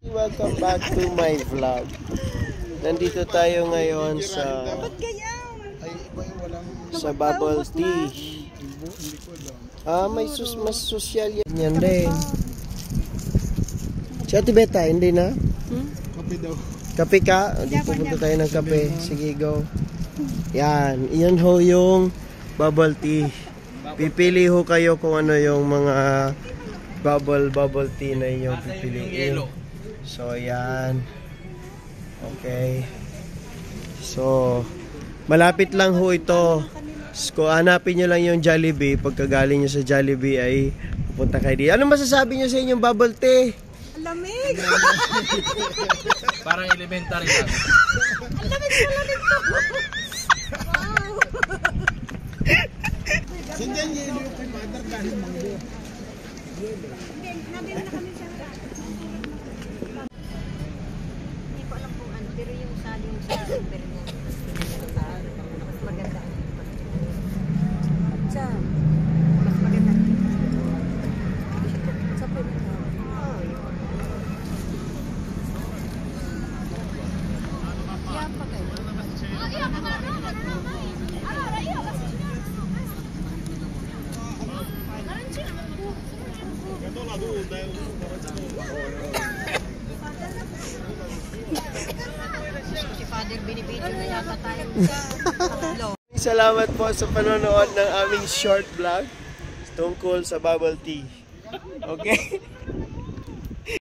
Welcome back to my vlog. Nandito tayo ngayon sa bubble tea. Mas sosyal yan din. Si Ate Beta, hindi na? Kape daw. Kape ka? Di pupunta tayo ng kape. Sige, go. Yan. Iyan ho yung bubble tea. Pipili ho kayo kung ano yung mga bubble tea na yung pipiliin. So, yan. Okay. So, malapit lang ho ito. Kung hanapin nyo lang yung Jollibee, pagkagaling nyo sa Jollibee ay pupunta kayo dito. Ano masasabi nyo sa inyong bubble tea? Lamig! Parang elementary lang. Ang lamig pala nito! Wow! Sandiyan niya yung kay mother dahil mango. Hindi, nabili na kami siya. Hindi ko alam kung ano, pero yung sa silver niya. Mas maganda. Sa, mas maganda. Sa pwede na. Yan pa kayo. Si Father binibidyo na yata tayo sa Salamat po sa panonood ng aming short vlog tungkol sa bubble tea. Okay?